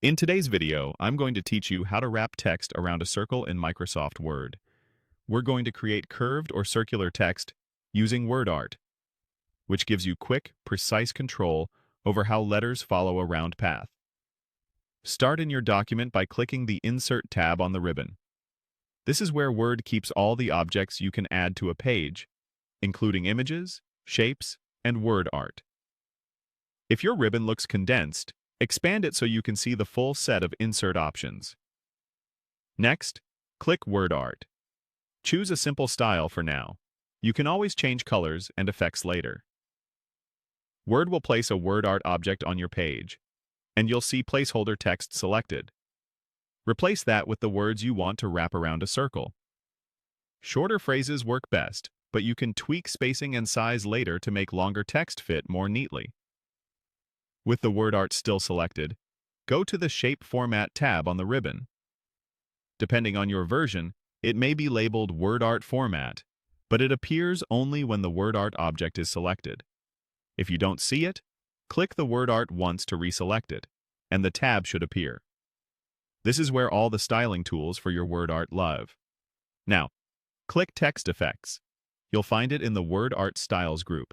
In today's video, I'm going to teach you how to wrap text around a circle in Microsoft Word. We're going to create curved or circular text using WordArt, which gives you quick, precise control over how letters follow a round path. Start in your document by clicking the Insert tab on the ribbon. This is where Word keeps all the objects you can add to a page, including images, shapes, and word art. If your ribbon looks condensed, expand it so you can see the full set of insert options. Next, click WordArt. Choose a simple style for now. You can always change colors and effects later. Word will place a WordArt object on your page, and you'll see placeholder text selected. Replace that with the words you want to wrap around a circle. Shorter phrases work best, but you can tweak spacing and size later to make longer text fit more neatly. With the WordArt still selected, go to the Shape Format tab on the ribbon. Depending on your version, it may be labeled WordArt Format, but it appears only when the WordArt object is selected. If you don't see it, click the WordArt once to reselect it, and the tab should appear. This is where all the styling tools for your WordArt live. Now, click Text Effects. You'll find it in the WordArt Styles group.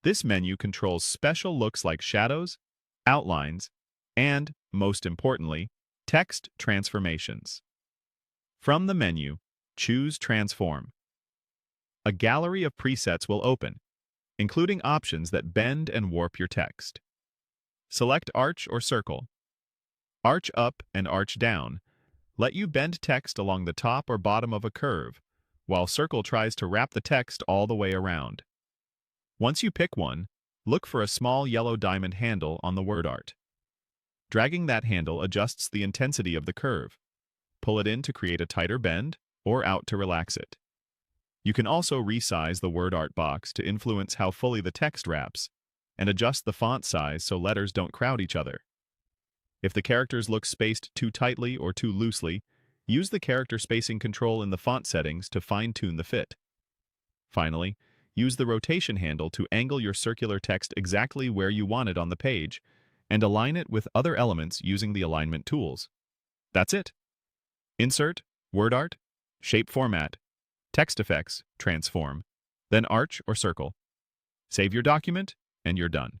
This menu controls special looks like shadows, outlines, and, most importantly, text transformations. From the menu, choose Transform. A gallery of presets will open, including options that bend and warp your text. Select Arch or Circle. Arch up and arch down let you bend text along the top or bottom of a curve, while Circle tries to wrap the text all the way around. Once you pick one, look for a small yellow diamond handle on the WordArt. Dragging that handle adjusts the intensity of the curve. Pull it in to create a tighter bend, or out to relax it. You can also resize the WordArt box to influence how fully the text wraps, and adjust the font size so letters don't crowd each other. If the characters look spaced too tightly or too loosely, use the character spacing control in the font settings to fine-tune the fit. Finally, use the rotation handle to angle your circular text exactly where you want it on the page, and align it with other elements using the alignment tools. That's it. Insert, WordArt, Shape Format, Text Effects, Transform, then Arch or Circle. Save your document, and you're done.